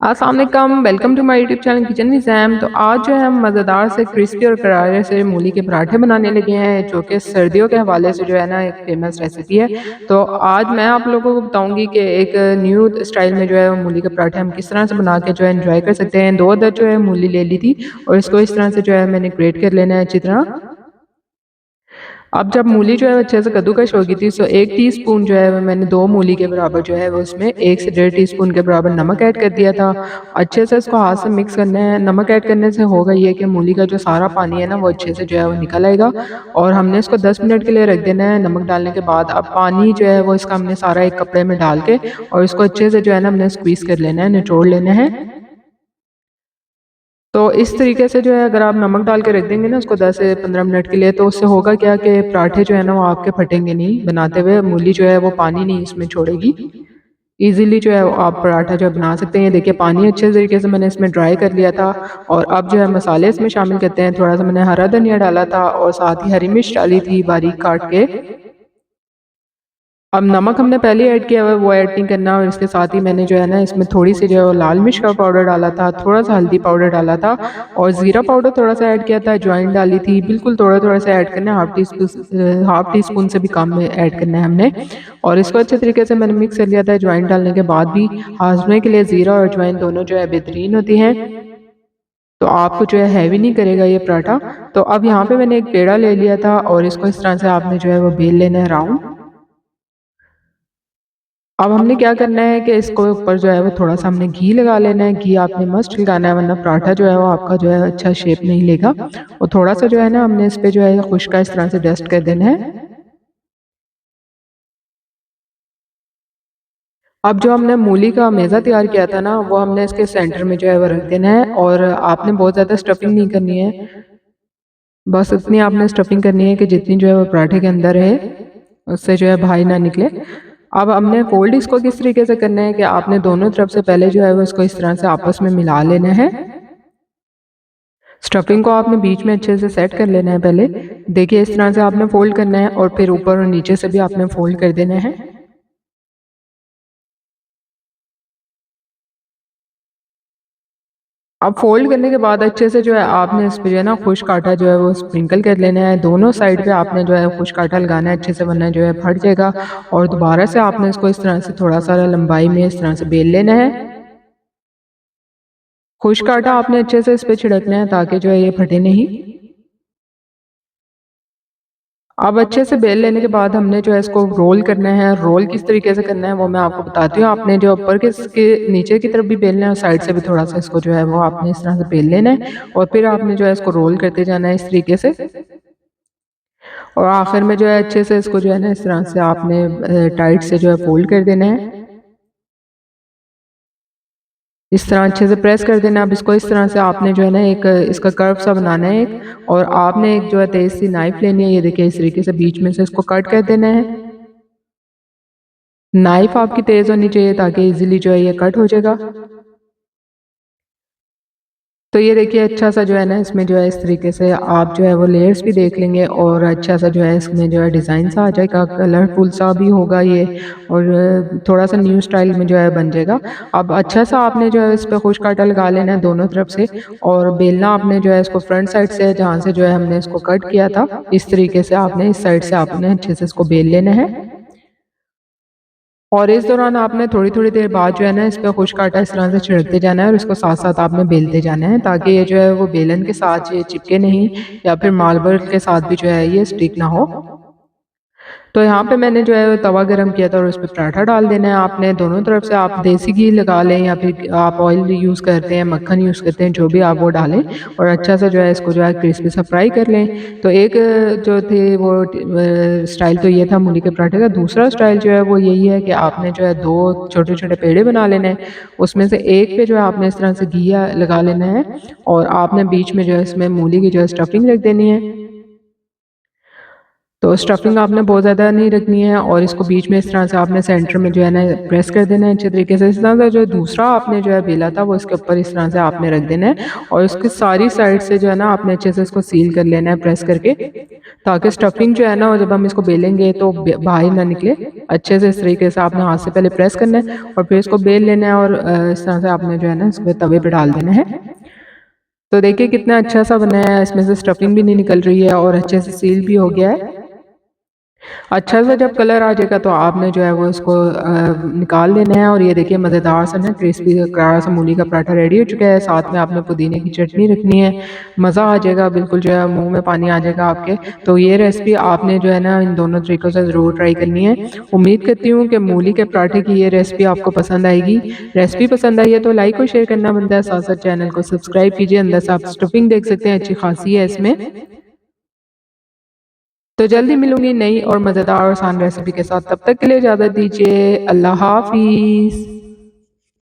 अस्सलाम वालेकुम, welcome to my YouTube channel kitchen with Zaim. तो आज जो है हम मज़ेदार से क्रिस्पी और करारे से मूली के पराठे बनाने लगे हैं, जो कि सर्दियों के हवाले से जो है ना एक फ़ेमस रेसिपी है। तो आज मैं आप लोगों को बताऊँगी कि एक न्यू स्टाइल में जो है वो मूली के पराठे हम किस तरह से बना के जो है एन्जॉय कर सकते हैं। 2 अदद जो है मूली ले ली थी और इसको इस तरह से जो है मैंने ग्रेट कर लेना है अच्छी तरह। अब जब मूली जो है अच्छे से कद्दूकस हो गई थी, सो 1 टीस्पून जो है वो मैंने 2 मूली के बराबर जो है वो उसमें 1 से डेढ़ टीस्पून के बराबर नमक ऐड कर दिया था। अच्छे से इसको हाथ से मिक्स करना है। नमक ऐड करने से होगा ये कि मूली का जो सारा पानी है ना वो अच्छे से जो है वो निकल आएगा और हमने इसको 10 मिनट के लिए रख देना है नमक डालने के बाद। अब पानी जो है वो इसका हमने सारा एक कपड़े में डाल के और इसको अच्छे से जो है ना हमने स्क्वीज़ कर लेना है, निचोड़ लेना है। तो इस तरीके से जो है अगर आप नमक डाल के रख देंगे ना उसको 10 से 15 मिनट के लिए, तो उससे होगा क्या कि पराठे जो है ना वो आपके फटेंगे नहीं बनाते हुए, मूली जो है वो पानी नहीं इसमें छोड़ेगी। ईज़िली जो है आप पराठा जो है बना सकते हैं। ये देखिए पानी अच्छे तरीके से मैंने इसमें ड्राई कर लिया था और अब जो है मसाले इसमें शामिल करते हैं। थोड़ा-सा मैंने हरा धनिया डाला था और साथ ही हरी मिर्च डाली थी बारीक काट के। अब नमक हमने पहले ही ऐड किया हुआ है, वो ऐड नहीं करना और इसके साथ ही मैंने जो है ना इसमें थोड़ी-सी जो है वो लाल मिर्च का पाउडर डाला था, थोड़ा-सा हल्दी पाउडर डाला था और ज़ीरा पाउडर थोड़ा-सा ऐड किया था, अजवाइन डाली थी, बिल्कुल थोड़ा-थोड़ा सा ऐड करना है, हाफ़ टी स्पून से भी कम में ऐड करना है हमने और इसको अच्छे तरीके से मैंने मिक्स कर लिया था अजवाइन डालने के बाद भी। हाज़मे के लिए ज़ीरा और अजवाइन दोनों जो है बेहतरीन होती हैं, तो आपको जो है हैवी नहीं करेगा ये पराठा। तो अब यहाँ पे मैंने एक पेड़ा ले लिया था और इसको इस तरह से आपने जो है वो बेल लेना है राउंड। अब हमने क्या करना है कि इसको ऊपर जो है वो थोड़ा-सा हमने घी लगा लेना है। घी आपने मस्ट लगाना है वरना पराठा जो है वो आपका जो है अच्छा शेप नहीं लेगा। और थोड़ा-सा जो है ना हमने इस पे जो है खुश्का इस तरह से डस्ट कर देना है। अब जो हमने मूली का मेज़ा तैयार किया था ना वो हमने इसके सेंटर में जो है वो रख देना है और आपने बहुत ज़्यादा स्टफिंग नहीं करनी है। बस इतनी आपने स्टफिंग करनी है कि जितनी जो है वो पराठे के अंदर है, उससे जो है बाहर ना निकले। अब हमने फ़ोल्ड इसको किस तरीके से करना है कि आपने दोनों तरफ से पहले जो है वो इसको इस तरह से आपस में मिला लेना है। स्टफिंग को आपने बीच में अच्छे से सेट कर लेना है पहले। देखिए इस तरह से आपने फ़ोल्ड करना है और फिर ऊपर और नीचे से भी आपने फ़ोल्ड कर देना है। अब फ़ोल्ड करने के बाद अच्छे से जो है आपने इस पे जो है ना खुश्क आटा जो है वो स्प्रिंकल कर लेना है। दोनों साइड पे आपने जो है खुश्क आटा लगाना है अच्छे से वरना जो है फट जाएगा और दोबारा से आपने इसको इस तरह से थोड़ा-सा लंबाई में इस तरह से बेल लेना है। खुश्क आटा आपने अच्छे से इस पे छिड़कना है ताकि जो है ये फटे नहीं। अब अच्छे से बेल लेने के बाद हमने जो है इसको रोल करना है। रोल किस तरीके से करना है वो मैं आपको बताती हूँ। आपने जो ऊपर के इसके नीचे की तरफ भी बेलना है और साइड से भी थोड़ा-सा इसको जो है वो आपने इस तरह से बेल लेना है और फिर आपने जो है इसको रोल करते जाना है इस तरीके से और आखिर में जो है अच्छे से इसको जो है ना इस तरह से आपने टाइट से जो है फ़ोल्ड कर देना है। इस तरह अच्छे से प्रेस कर देना। अब इसको इस तरह से आपने जो है ना एक इसका कर्व सा बनाना है एक और आपने एक जो है तेज़ सी नाइफ़ लेनी है। ये देखिए इस तरीके से बीच में से इसको कट कर देना है। नाइफ आपकी तेज़ होनी चाहिए ताकि इज़िली जो है ये कट हो जाएगा। तो ये देखिए अच्छा-सा जो है ना इसमें जो है इस तरीके से आप जो है वो लेयर्स भी देख लेंगे और अच्छा-सा जो है इसमें जो है डिज़ाइन सा आ जाएगा, कलरफुल सा भी होगा ये और थोड़ा-सा न्यू स्टाइल में जो है बन जाएगा। अब अच्छा-सा आपने जो है इस पे खुश काँटा लगा लेना है दोनों तरफ से और बेलना आपने जो है इसको फ्रंट साइड से जहाँ से जो है हमने इसको कट किया था, इस तरीके से आपने इस साइड से आपने अच्छे से इसको बेल लेना है। और इस दौरान आपने थोड़ी-थोड़ी देर बाद जो है ना इस पे खुश्क आटा इस तरह से छिड़कते जाना है और इसको साथ-साथ आपने बेलते जाना है ताकि ये जो है वो बेलन के साथ ये चिपके नहीं या फिर मार्बल के साथ भी जो है ये स्टिक ना हो। तो यहाँ पे मैंने जो है तवा गरम किया था और उस पे पराठा डाल देना है आपने दोनों तरफ से। आप देसी घी लगा लें या फिर आप ऑयल यूज़ करते हैं, मक्खन यूज़ करते हैं, जो भी आप वो डालें और अच्छा सा जो है इसको जो है क्रिस्पी सा फ्राई कर लें। तो एक जो थे वो स्टाइल तो ये था मूली के पराठे का। दूसरा स्टाइल जो है वो यही है कि आपने जो है 2 छोटे-छोटे पेड़े बना लेने हैं। उसमें से एक पे जो है आपने इस तरह से घी लगा लेना है और आपने बीच में जो है इसमें मूली की जो है स्टफिंग रख देनी है। तो स्टफिंग आपने बहुत ज़्यादा नहीं रखनी है और इसको बीच में इस तरह से आपने सेंटर में जो है ना प्रेस कर देना है अच्छे तरीके से। इस तरह से जो दूसरा आपने जो है बेला था वो इसके ऊपर इस तरह से आपने रख देना है और उसकी सारी साइड से जो है ना आपने अच्छे से इसको सील कर लेना है प्रेस करके, ताकि स्टफिंग जो है ना जब हम इसको बेलेंगे तो बाहर ना निकले। अच्छे से इस तरीके से आपने हाथ से पहले प्रेस करना है और फिर इसको बेल लेना है और इस तरह से आपने जो है ना इसको तवे पे डाल देना है। तो देखिए कितना अच्छा सा बना है, इसमें से स्टफिंग भी नहीं निकल रही है और अच्छे से सील भी हो गया है। अच्छा सा जब कलर आ जाएगा तो आपने जो है वो इसको निकाल लेना है और ये देखिए मज़ेदार सा ना क्रिस्पी करारा सा मूली का पराठा रेडी हो चुका है। साथ में आपने पुदीने की चटनी रखनी है, मज़ा आ जाएगा, बिल्कुल जो है मुँह में पानी आ जाएगा आपके। तो ये रेसिपी आपने जो है ना इन दोनों तरीक़ों से ज़रूर ट्राई करनी है। उम्मीद करती हूँ कि मूली के पराठे की ये रेसिपी आपको पसंद आएगी। रेसिपी पसंद आई है तो लाइक और शेयर करना बनता है, साथ-साथ चैनल को सब्सक्राइब कीजिए। अंदर से आप स्टफिंग देख सकते हैं, अच्छी खासी है इसमें। तो जल्दी मिलूँगी नई और मज़ेदार और आसान रेसिपी के साथ, तब तक के लिए इजाज़त दीजिए। अल्लाह हाफ़िज़।